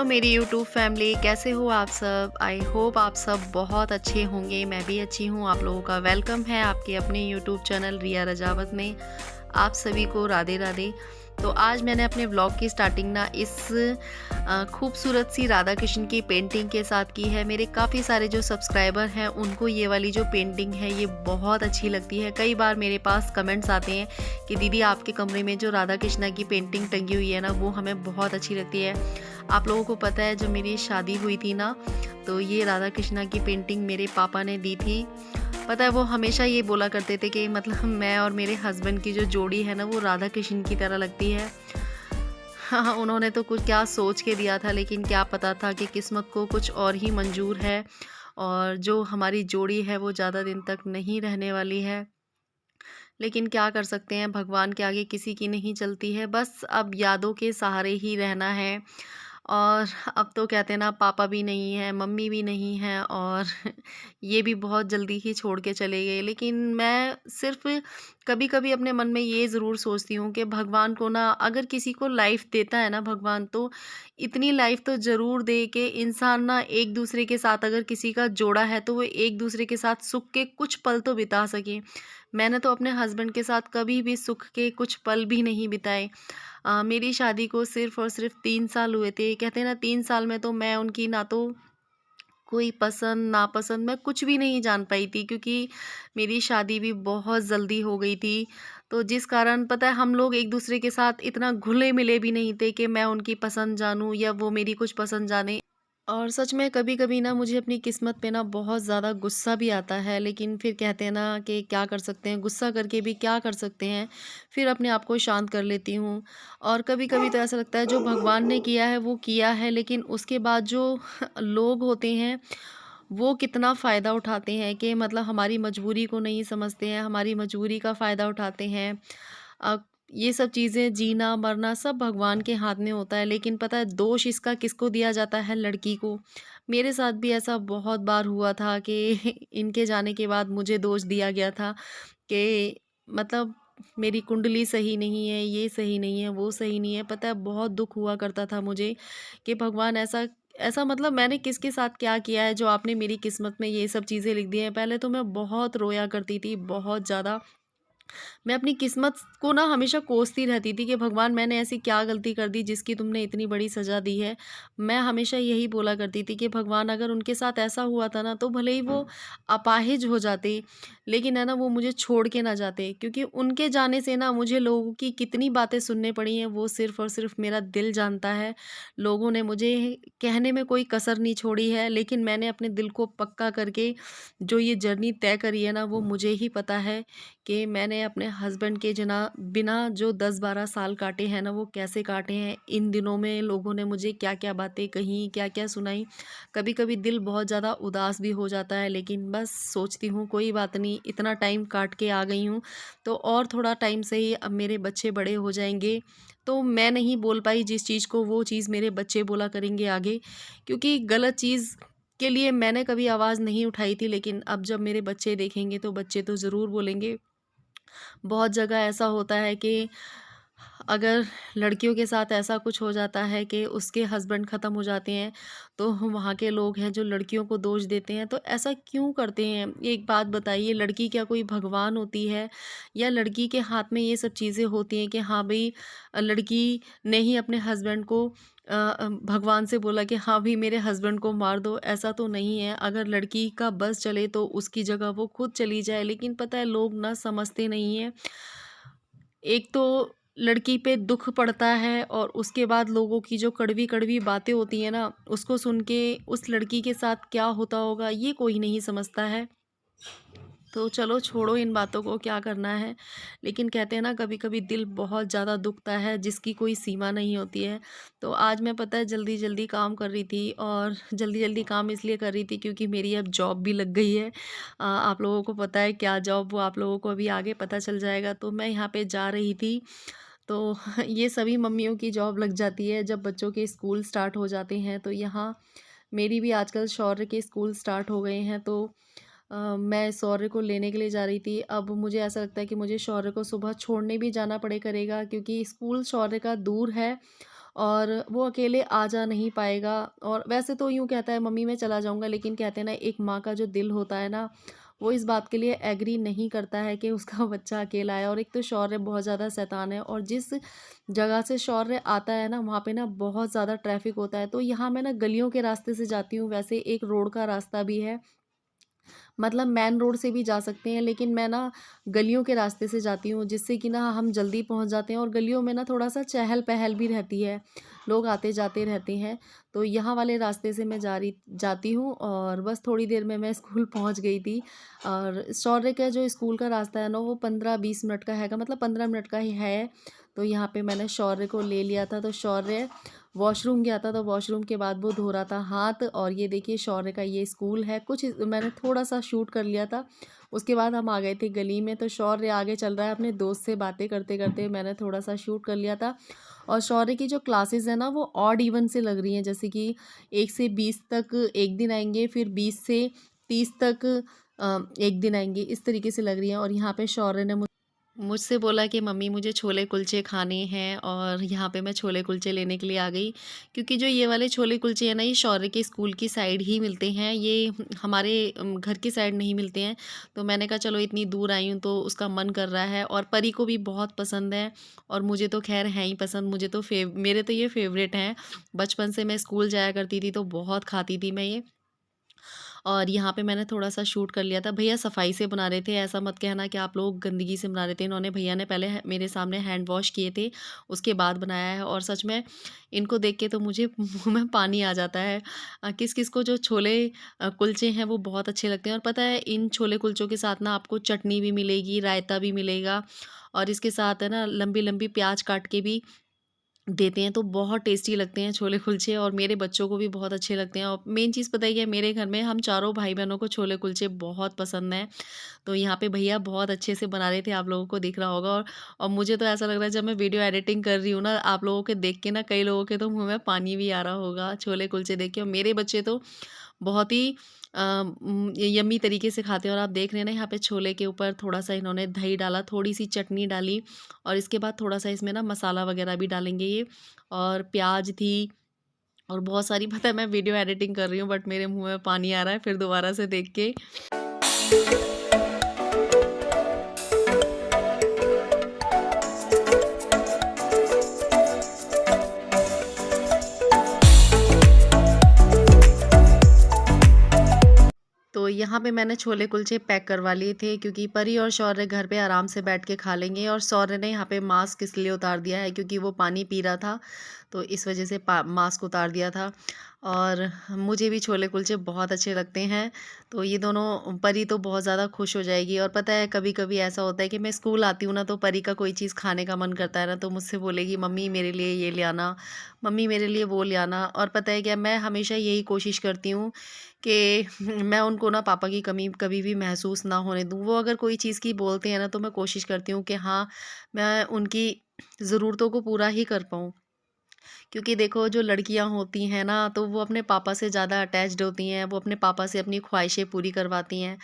मेरी YouTube family, कैसे हो आप सब? आई होप आप सब बहुत अच्छे होंगे। मैं भी अच्छी हूँ। आप लोगों का वेलकम है आपके अपने यूट्यूब चैनल रिया रजावत में। आप सभी को राधे राधे। तो आज मैंने अपने व्लॉग की स्टार्टिंग ना इस खूबसूरत सी राधा कृष्ण की पेंटिंग के साथ की है। मेरे काफ़ी सारे जो सब्सक्राइबर हैं उनको ये वाली जो पेंटिंग है ये बहुत अच्छी लगती है। कई बार मेरे पास कमेंट्स आते हैं कि दीदी आपके कमरे में जो राधा कृष्णा की पेंटिंग टंगी हुई है ना वो हमें बहुत अच्छी लगती है। आप लोगों को पता है जब मेरी शादी हुई थी ना तो ये राधा कृष्णा की पेंटिंग मेरे पापा ने दी थी। पता है वो हमेशा ये बोला करते थे कि मतलब मैं और मेरे हस्बैंड की जो जोड़ी है ना वो राधा कृष्ण की तरह लगती है। हाँ, उन्होंने तो कुछ क्या सोच के दिया था, लेकिन क्या पता था कि किस्मत को कुछ और ही मंजूर है और जो हमारी जोड़ी है वो ज़्यादा दिन तक नहीं रहने वाली है। लेकिन क्या कर सकते हैं, भगवान के आगे किसी की नहीं चलती है। बस अब यादों के सहारे ही रहना है। और अब तो कहते हैं ना, पापा भी नहीं है, मम्मी भी नहीं है और ये भी बहुत जल्दी ही छोड़ के चले गए। लेकिन मैं सिर्फ़ कभी-कभी अपने मन में ये ज़रूर सोचती हूँ कि भगवान को ना, अगर किसी को लाइफ़ देता है ना भगवान, तो इतनी लाइफ़ तो ज़रूर दे कि इंसान ना एक-दूसरे के साथ, अगर किसी का जोड़ा है तो वो एक-दूसरे के साथ सुख के कुछ पल तो बिता सके। मैंने तो अपने हस्बैंड के साथ कभी भी सुख के कुछ पल भी नहीं बिताए। मेरी शादी को सिर्फ़ और सिर्फ़ 3 साल हुए थे। कहते हैं ना, 3 साल में तो मैं उनकी ना तो कोई पसंद, नापसंद मैं कुछ भी नहीं जान पाई थी, क्योंकि मेरी शादी भी बहुत जल्दी हो गई थी। तो जिस कारण पता है हम लोग एक-दूसरे के साथ इतना घुले-मिले भी नहीं थे कि मैं उनकी पसंद जानूँ या वो मेरी कुछ पसंद जाने। और सच में कभी-कभी ना मुझे अपनी किस्मत पे ना बहुत ज़्यादा गुस्सा भी आता है, लेकिन फिर कहते हैं ना कि क्या कर सकते हैं, गुस्सा करके भी क्या कर सकते हैं, फिर अपने आप को शांत कर लेती हूँ। और कभी-कभी तो ऐसा लगता है जो भगवान ने किया है वो किया है, लेकिन उसके बाद जो लोग होते हैं वो कितना फ़ायदा उठाते हैं कि मतलब हमारी मजबूरी को नहीं समझते हैं, हमारी मजबूरी का फ़ायदा उठाते हैं। अ, ये सब चीज़ें, जीना मरना सब भगवान के हाथ में होता है, लेकिन पता है दोष इसका किसको दिया जाता है? लड़की को। मेरे साथ भी ऐसा बहुत बार हुआ था कि इनके जाने के बाद मुझे दोष दिया गया था कि मतलब मेरी कुंडली सही नहीं है, ये सही नहीं है, वो सही नहीं है। पता है बहुत दुःख हुआ करता था मुझे कि भगवान ऐसा ऐसा मतलब मैंने किसके साथ क्या किया है जो आपने मेरी किस्मत में ये सब चीज़ें लिख दी हैं। पहले तो मैं बहुत रोया करती थी, बहुत ज़्यादा। मैं अपनी किस्मत को ना हमेशा कोसती रहती थी कि भगवान मैंने ऐसी क्या गलती कर दी जिसकी तुमने इतनी बड़ी सज़ा दी है। मैं हमेशा यही बोला करती थी कि भगवान अगर उनके साथ ऐसा हुआ था ना तो भले ही वो अपाहिज हो जाते, लेकिन है ना वो मुझे छोड़ के ना जाते, क्योंकि उनके जाने से ना मुझे लोगों की कितनी बातें सुनने पड़ी हैं वो सिर्फ़ और सिर्फ़ मेरा दिल जानता है। लोगों ने मुझे कहने में कोई कसर नहीं छोड़ी है, लेकिन मैंने अपने दिल को पक्का करके जो ये जर्नी तय करी है ना वो मुझे ही पता है कि मैंने अपने हस्बैंड के जना बिना जो 10-12 साल काटे हैं ना वो कैसे काटे हैं। इन दिनों में लोगों ने मुझे क्या-क्या बातें कहीं, क्या-क्या सुनाई। कभी-कभी दिल बहुत ज़्यादा उदास भी हो जाता है, लेकिन बस सोचती हूँ कोई बात नहीं, इतना टाइम काट के आ गई हूँ, तो और थोड़ा टाइम से ही अब मेरे बच्चे बड़े हो जाएँगे, तो मैं नहीं बोल पाई जिस चीज़ को वो चीज़ मेरे बच्चे बोला करेंगे आगे। क्योंकि गलत चीज़ के लिए मैंने कभी आवाज़ नहीं उठाई थी, लेकिन अब जब मेरे बच्चे देखेंगे तो बच्चे तो ज़रूर बोलेंगे। बहुत जगह ऐसा होता है कि अगर लड़कियों के साथ ऐसा कुछ हो जाता है कि उसके हस्बैंड ख़त्म हो जाते हैं, तो वहाँ के लोग हैं जो लड़कियों को दोष देते हैं। तो ऐसा क्यों करते हैं? एक बात बताइए, लड़की क्या कोई भगवान होती है? या लड़की के हाथ में ये सब चीज़ें होती हैं कि हाँ भई, लड़की ने ही अपने हस्बैंड को भगवान से बोला कि हाँ भई मेरे हस्बैंड को मार दो, ऐसा तो नहीं है। अगर लड़की का बस चले तो उसकी जगह वो खुद चली जाए, लेकिन पता है लोग ना समझते नहीं हैं। एक तो लड़की पे दुःख पड़ता है और उसके बाद लोगों की जो कड़वी-कड़वी बातें होती हैं ना, उसको सुन के उस लड़की के साथ क्या होता होगा ये कोई नहीं समझता है। तो चलो छोड़ो इन बातों को, क्या करना है। लेकिन कहते हैं ना कभी-कभी दिल बहुत ज़्यादा दुखता है जिसकी कोई सीमा नहीं होती है। तो आज मैं पता है जल्दी-जल्दी काम कर रही थी, और जल्दी-जल्दी काम इसलिए कर रही थी क्योंकि मेरी अब जॉब भी लग गई है। आप लोगों को पता है क्या जॉब, वो आप लोगों को अभी आगे पता चल जाएगा। तो मैं यहाँ पे जा रही थी, तो ये सभी मम्मियों की जॉब लग जाती है जब बच्चों के स्कूल स्टार्ट हो जाते हैं। तो यहाँ मेरी भी आजकल शौर्य के स्कूल स्टार्ट हो गए हैं, तो मैं शौर्य को लेने के लिए जा रही थी। अब मुझे ऐसा लगता है कि मुझे शौर्य को सुबह छोड़ने भी जाना पड़े करेगा, क्योंकि स्कूल शौर्य का दूर है और वो अकेले आ जा नहीं पाएगा। और वैसे तो यूँ कहता है मम्मी मैं चला जाऊँगा, लेकिन कहते हैं ना एक माँ का जो दिल होता है ना, वो इस बात के लिए एग्री नहीं करता है कि उसका बच्चा अकेला है। और एक तो शौर्य बहुत ज़्यादा शैतान है, और जिस जगह से शौर्य आता है ना वहाँ पे ना बहुत ज़्यादा ट्रैफिक होता है। तो यहाँ मैं ना गलियों के रास्ते से जाती हूँ, वैसे एक रोड का रास्ता भी है, मतलब मेन रोड से भी जा सकते हैं, लेकिन मैं ना गलियों के रास्ते से जाती हूँ, जिससे कि ना हम जल्दी पहुँच जाते हैं। और गलियों में ना थोड़ा-सा चहल-पहल भी रहती है, लोग आते-जाते रहते हैं। तो यहाँ वाले रास्ते से मैं जाती हूँ, और बस थोड़ी देर में मैं स्कूल पहुँच गई थी। और शौर्य का जो स्कूल का रास्ता है ना, वो 15-20 मिनट का हैगा, मतलब 15 मिनट का ही है। तो यहाँ पे मैंने शौर्य को ले लिया था, तो शौर्य वॉशरूम गया था, तो वॉशरूम के बाद वो धो रहा था हाथ। और ये देखिए शौर्य का ये स्कूल है, कुछ मैंने थोड़ा-सा शूट कर लिया था। उसके बाद हम आ गए थे गली में, तो शौर्य आगे चल रहा है अपने दोस्त से बातें करते-करते, मैंने थोड़ा-सा शूट कर लिया था। और शौर्य की जो क्लासेस है ना, वो ऑड इवन से लग रही हैं, जैसे कि 1 से 20 तक एक दिन आएँगे, फिर 20 से 30 तक एक दिन आएँगे, इस तरीके से लग रही हैं। और यहाँ पे शौर्य ने मुझसे बोला कि मम्मी मुझे छोले कुलचे खाने हैं, और यहाँ पे मैं छोले कुलचे लेने के लिए आ गई, क्योंकि जो ये वाले छोले कुलचे हैं ना, ये शौर्य के स्कूल की साइड ही मिलते हैं, ये हमारे घर की साइड नहीं मिलते हैं। तो मैंने कहा चलो इतनी दूर आई हूँ तो उसका मन कर रहा है, और परी को भी बहुत पसंद है, और मुझे तो खैर है ही पसंद, मुझे तो मेरे तो ये फेवरेट हैं। बचपन से मैं स्कूल जाया करती थी तो बहुत खाती थी मैं ये। और यहाँ पे मैंने थोड़ा-सा शूट कर लिया था। भैया सफाई से बना रहे थे, ऐसा मत कहना कि आप लोग गंदगी से बना रहे थे। इन्होंने भैया ने पहले मेरे सामने हैंड वॉश किए थे, उसके बाद बनाया है। और सच में इनको देख के तो मुझे मुँह में पानी आ जाता है। किस-किस को जो छोले कुलचे हैं वो बहुत अच्छे लगते हैं। और पता है इन छोले कुलचों के साथ ना आपको चटनी भी मिलेगी, रायता भी मिलेगा, और इसके साथ है ना लंबी-लंबी प्याज़ काट के भी देते हैं, तो बहुत टेस्टी लगते हैं छोले कुलचे, और मेरे बच्चों को भी बहुत अच्छे लगते हैं। और मेन चीज़ पता है क्या है, मेरे घर में हम चारों भाई-बहनों को छोले कुलचे बहुत पसंद हैं। तो यहाँ पे भैया बहुत अच्छे से बना रहे थे, आप लोगों को दिख रहा होगा। और मुझे तो ऐसा लग रहा है जब मैं वीडियो एडिटिंग कर रही हूँ ना, आप लोगों के देख के ना कई लोगों के तो मुँह में पानी भी आ रहा होगा छोले कुलचे देख के। और मेरे बच्चे तो बहुत ही यम्मी तरीके से खाते हैं। और आप देख रहे हैं ना यहाँ पे छोले के ऊपर थोड़ा-सा इन्होंने दही डाला, थोड़ी-सी चटनी डाली, और इसके बाद थोड़ा-सा इसमें ना मसाला वगैरह भी डालेंगे ये, और प्याज़ थी, और बहुत सारी पता है मैं वीडियो एडिटिंग कर रही हूँ बट मेरे मुँह में पानी आ रहा है फिर दोबारा से देख के। तो यहाँ पे मैंने छोले कुलचे पैक करवा लिए थे, क्योंकि परी और शौर्य घर पे आराम से बैठ के खा लेंगे। और शौर्य ने यहाँ पे मास्क इसलिए उतार दिया है क्योंकि वो पानी पी रहा था, तो इस वजह से मास्क उतार दिया था। और मुझे भी छोले कुलचे बहुत अच्छे लगते हैं, तो ये दोनों, परी तो बहुत ज़्यादा खुश हो जाएगी। और पता है कभी कभी ऐसा होता है कि मैं स्कूल आती हूँ ना, तो परी का कोई चीज़ खाने का मन करता है ना, तो मुझसे बोलेगी मम्मी मेरे लिए ये ले आना, मम्मी मेरे लिए वो ले आना। और पता है क्या, मैं हमेशा यही कोशिश करती हूँ कि मैं उनको ना पापा की कमी कभी भी महसूस ना होने दूँ। वो अगर कोई चीज़ की बोलते हैं ना, तो मैं कोशिश करती हूँ कि हाँ, मैं उनकी ज़रूरतों को पूरा ही कर पाऊँ। क्योंकि देखो जो लड़कियां होती हैं ना, तो वो अपने पापा से ज़्यादा अटैच्ड होती हैं, वो अपने पापा से अपनी ख्वाहिशें पूरी करवाती हैं।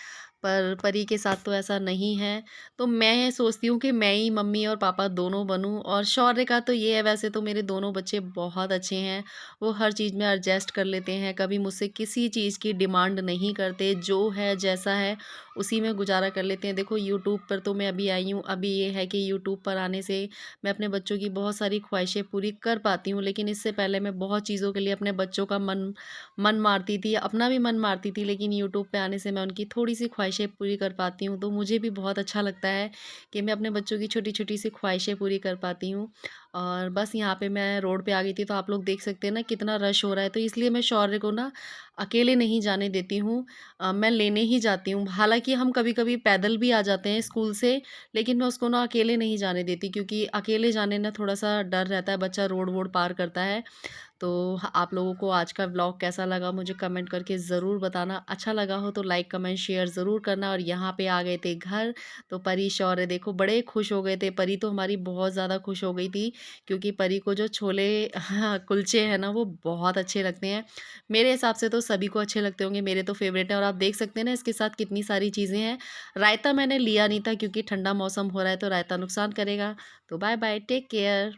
पर परी के साथ तो ऐसा नहीं है। तो मैं सोचती हूँ कि मैं ही मम्मी और पापा दोनों बनूँ। और शौर्य का तो ये है, वैसे तो मेरे दोनों बच्चे बहुत अच्छे हैं, वो हर चीज़ में एडजस्ट कर लेते हैं, कभी मुझसे किसी चीज़ की डिमांड नहीं करते, जो है जैसा है उसी में गुजारा कर लेते हैं। देखो यूट्यूब पर तो मैं अभी आई हूँ, अभी ये है कि यूट्यूब पर आने से मैं अपने बच्चों की बहुत सारी ख्वाहिशें पूरी कर पाती हूँ, लेकिन इससे पहले मैं बहुत चीज़ों के लिए अपने बच्चों का मन मन मारती थी, अपना भी मन मारती थी, लेकिन यूट्यूब पे आने से मैं उनकी थोड़ी-सी ख्वाहिशें पूरी कर पाती हूँ। तो मुझे भी बहुत अच्छा लगता है कि मैं अपने बच्चों की छोटी-छोटी सी ख्वाहिशें पूरी कर पाती हूँ। और बस यहाँ पे मैं रोड पे आ गई थी, तो आप लोग देख सकते हैं ना कितना रश हो रहा है, तो इसलिए मैं शौर्य को ना अकेले नहीं जाने देती हूँ। मैं लेने ही जाती हूँ। हालाँकि हम कभी-कभी पैदल भी आ जाते हैं स्कूल से, लेकिन मैं उसको ना अकेले नहीं जाने देती, क्योंकि अकेले जाने ना थोड़ा-सा डर रहता है, बच्चा रोड-वोड पार करता है। तो आप लोगों को आज का व्लॉग कैसा लगा मुझे कमेंट करके ज़रूर बताना। अच्छा लगा हो तो लाइक, कमेंट, शेयर ज़रूर करना। और यहाँ पे आ गए थे घर, तो परी, शौर्य देखो बड़े खुश हो गए थे। परी तो हमारी बहुत ज़्यादा खुश हो गई थी, क्योंकि परी को जो छोले कुलचे हैं ना, वो बहुत अच्छे लगते हैं। मेरे हिसाब से तो सभी को अच्छे लगते होंगे, मेरे तो फ़ेवरेट हैं। और आप देख सकते हैं ना इसके साथ कितनी सारी चीज़ें हैं। रायता मैंने लिया नहीं था, क्योंकि ठंडा मौसम हो रहा है तो रायता नुकसान करेगा। तो बाय बाय, टेक केयर।